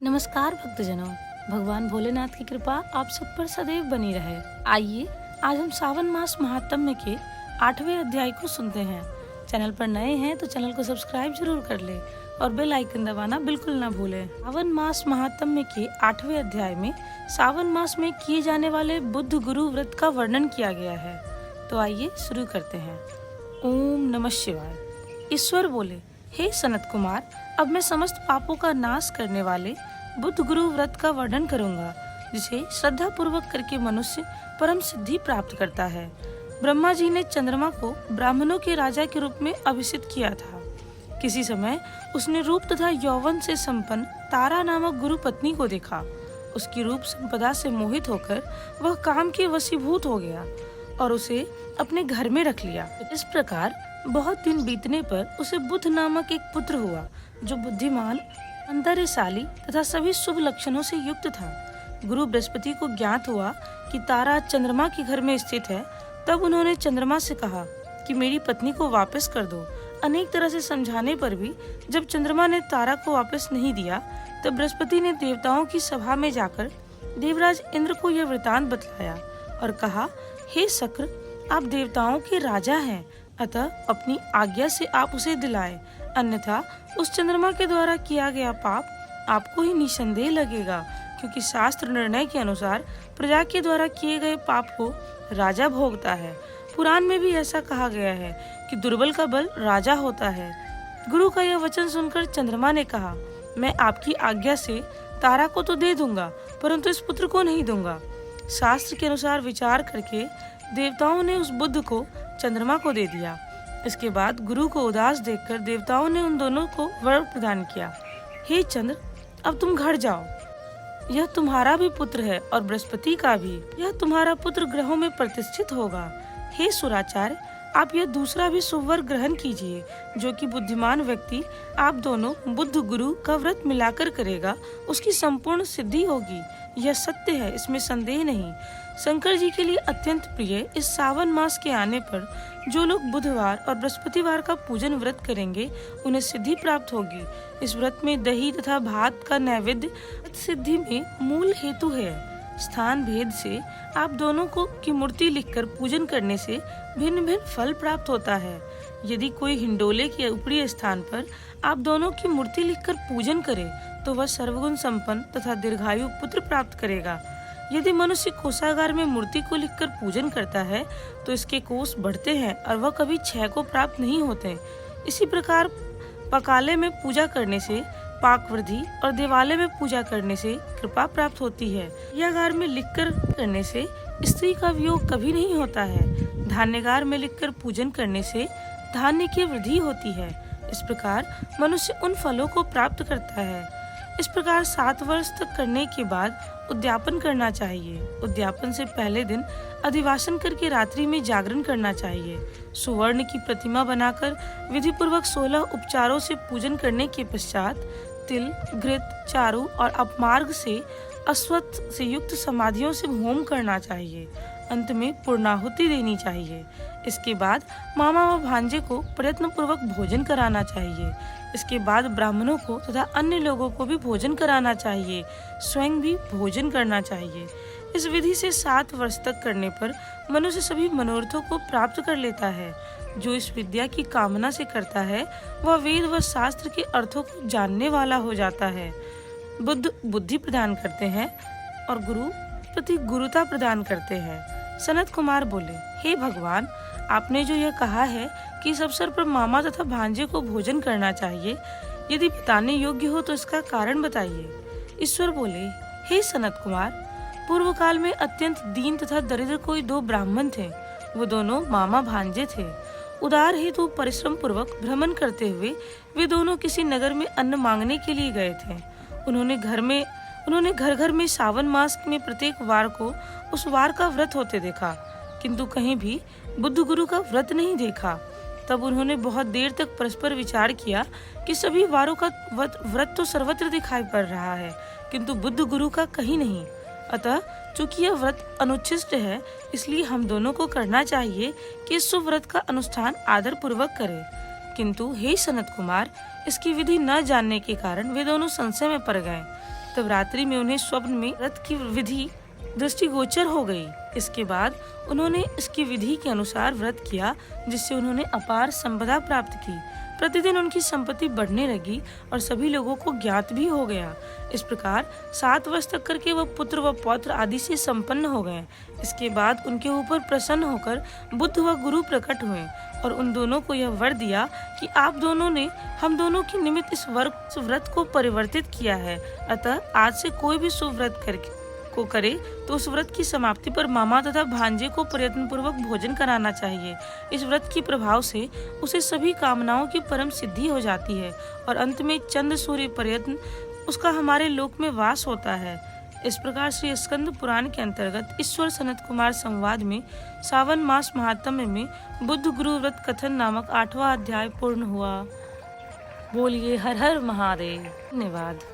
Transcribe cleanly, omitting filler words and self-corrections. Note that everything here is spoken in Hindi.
नमस्कार भक्तजनों, भगवान भोलेनाथ की कृपा आप सब पर सदैव बनी रहे। आइए आज हम सावन मास महात्म्य के 8वें अध्याय को सुनते हैं। चैनल पर नए हैं तो चैनल को सब्सक्राइब जरूर कर ले और बेल आइकन दबाना बिल्कुल ना भूलें। सावन मास महात्म्य के 8वें अध्याय में सावन मास में किए जाने वाले बुद्ध गुरु व्रत का वर्णन किया गया है। तो आइए शुरू करते हैं। ओम नमः शिवाय। ईश्वर बोले, हे सनत कुमार, अब मैं समस्त पापों का नाश करने वाले बुद्ध गुरु व्रत का वर्णन करूंगा, जिसे श्रद्धा पूर्वक करके मनुष्य परम सिद्धि प्राप्त करता है। ब्रह्मा जी ने चंद्रमा को ब्राह्मणों के राजा के रूप में अभिषिक्त किया था। किसी समय उसने रूप तथा यौवन से संपन्न तारा नामक गुरु पत्नी को देखा। उसकी रूप संपदा से मोहित होकर वह काम के वशीभूत हो गया और उसे अपने घर में रख लिया। इस प्रकार बहुत दिन बीतने पर उसे बुद्ध नामक एक पुत्र हुआ, जो बुद्धिमान, अंतर्यशाली तथा सभी शुभ लक्षणों से युक्त था। गुरु बृहस्पति को ज्ञात हुआ कि तारा चंद्रमा के घर में स्थित है। तब उन्होंने चंद्रमा से कहा कि मेरी पत्नी को वापस कर दो। अनेक तरह से समझाने पर भी जब चंद्रमा ने तारा को वापस नहीं दिया, तब बृहस्पति ने देवताओं की सभा में जाकर देवराज इंद्र को यह वृतांत बतलाया और कहा, हे शक्र, आप देवताओं के राजा हैं, अतः अपनी आज्ञा से आप उसे दिलाए, अन्यथा उस चंद्रमा के द्वारा किया गया पाप आपको ही निसंदेह लगेगा, क्योंकि शास्त्र निर्णय के अनुसार प्रजा के द्वारा किए गए पाप को राजा भोगता है। पुराण में भी ऐसा कहा गया है कि दुर्बल का बल राजा होता है। गुरु का यह वचन सुनकर चंद्रमा ने कहा, मैं आपकी आज्ञा से तारा को तो दे दूंगा, परंतु इस पुत्र को नहीं दूंगा। शास्त्र के अनुसार विचार करके देवताओं ने उस बुद्ध को चंद्रमा को दे दिया। इसके बाद गुरु को उदास देखकर देवताओं ने उन दोनों को वर प्रदान किया, हे चंद्र, अब तुम घर जाओ। यह तुम्हारा भी पुत्र है और बृहस्पति का भी। यह तुम्हारा पुत्र ग्रहों में प्रतिष्ठित होगा। हे सुराचार्य, आप यह दूसरा भी सुवर ग्रहण कीजिए, जो कि बुद्धिमान व्यक्ति आप दोनों बुद्ध गुरु का व्रत मिलाकर करेगा, उसकी संपूर्ण सिद्धि होगी। यह सत्य है, इसमें संदेह नहीं। शंकर जी के लिए अत्यंत प्रिय इस सावन मास के आने पर जो लोग बुधवार और बृहस्पतिवार का पूजन व्रत करेंगे, उन्हें सिद्धि प्राप्त होगी। इस व्रत में दही तथा भात का नैवेद्य सिद्धि में मूल हेतु है। स्थान भेद से आप दोनों को की मूर्ति लिखकर पूजन करने से भिन्न भिन्न फल प्राप्त होता है। यदि कोई हिंडोले के ऊपरी स्थान पर आप दोनों की मूर्ति लिखकर पूजन करे, तो वह सर्वगुण संपन्न तथा दीर्घायु पुत्र प्राप्त करेगा। यदि मनुष्य कोषागार में मूर्ति को लिखकर पूजन करता है, तो इसके कोष बढ़ते हैं और वह कभी क्षय को प्राप्त नहीं होते। इसी प्रकार पकाले में पूजा करने से पाक वृद्धि और देवालय में पूजा करने से कृपा प्राप्त होती है। यागार में लिखकर करने से स्त्री का वियोग कभी नहीं होता है। धान्यगार में लिखकर पूजन करने से धान्य की वृद्धि होती है। इस प्रकार मनुष्य उन फलों को प्राप्त करता है। इस प्रकार 7 वर्ष तक करने के बाद उद्यापन करना चाहिए। उद्यापन से पहले दिन अधिवासन करके रात्रि में जागरण करना चाहिए। सुवर्ण की प्रतिमा बनाकर विधि पूर्वक 16 उपचारों से पूजन करने के पश्चात तिल, घृत, चारु और अपमार्ग से अश्वत्थ से युक्त समाधियों से होम करना चाहिए। अंत में पूर्णाहुति देनी चाहिए। इसके बाद मामा व भांजे को प्रयत्न पूर्वक भोजन कराना चाहिए। इसके बाद ब्राह्मणों को तथा अन्य लोगों को भी भोजन कराना चाहिए। स्वयं भी भोजन करना चाहिए। इस विधि से 7 वर्ष तक करने पर मनुष्य सभी मनोरथों को प्राप्त कर लेता है। जो इस विद्या की कामना से करता है, वह वेद व शास्त्र के अर्थों को जानने वाला हो जाता है। बुद्ध बुद्धि प्रदान करते हैं और गुरु प्रति गुरुता प्रदान करते हैं। सनत कुमार बोले, हे भगवान, आपने जो यह कहा है कि इस अवसर पर मामा तथा भांजे को भोजन करना चाहिए, यदि बताने योग्य हो तो इसका कारण बताइए। ईश्वर बोले, हे सनत कुमार, पूर्व काल में अत्यंत दीन तथा दरिद्र कोई 2 ब्राह्मण थे। वो दोनों मामा भांजे थे। उदार हेतु परिश्रम पूर्वक भ्रमण करते हुए वे दोनों किसी नगर में अन्न मांगने के लिए गए थे। उन्होंने घर घर में सावन मास में प्रत्येक वार को उस वार का व्रत होते देखा, किंतु कहीं भी बुद्ध गुरु का व्रत नहीं देखा। तब उन्होंने बहुत देर तक परस्पर विचार किया कि सभी वारों का व्रत तो सर्वत्र दिखाई पड़ रहा है, किंतु बुद्ध गुरु का कहीं नहीं। अतः चूंकि यह व्रत अनुच्छिष्ट है, इसलिए हम दोनों को करना चाहिए कि इस सुव्रत का अनुष्ठान आदर पूर्वक करें। किंतु हे सनत कुमार, इसकी विधि न जानने के कारण वे दोनों संशय में पड़ गए। तब रात्रि में उन्हें स्वप्न में व्रत की विधि दृष्टिगोचर हो गई। इसके बाद उन्होंने इसकी विधि के अनुसार व्रत किया, जिससे उन्होंने अपार संपदा प्राप्त की। प्रतिदिन उनकी संपत्ति बढ़ने लगी और सभी लोगों को ज्ञात भी हो गया। इस प्रकार 7 वर्ष तक करके वह पुत्र व पौत्र आदि से संपन्न हो गए। इसके बाद उनके ऊपर प्रसन्न होकर बुद्ध व गुरु प्रकट हुए और उन दोनों को यह वर दिया कि आप दोनों ने हम दोनों के निमित्त इस व्रत को परिवर्तित किया है। अतः आज से कोई भी शुभ व्रत करे तो उस व्रत की समाप्ति पर मामा तथा भांजे को प्रयत्न पूर्वक भोजन कराना चाहिए। इस व्रत के प्रभाव से उसे सभी कामनाओं की परम सिद्धि हो जाती है और अंत में चंद्र सूर्य प्रयत्न उसका हमारे लोक में वास होता है। इस प्रकार श्री स्कंद पुराण के अंतर्गत ईश्वर सनत कुमार संवाद में सावन मास महात्म्य में बुद्ध गुरु व्रत कथन नामक 8वां अध्याय पूर्ण हुआ। बोलिए हर हर महादेव। धन्यवाद।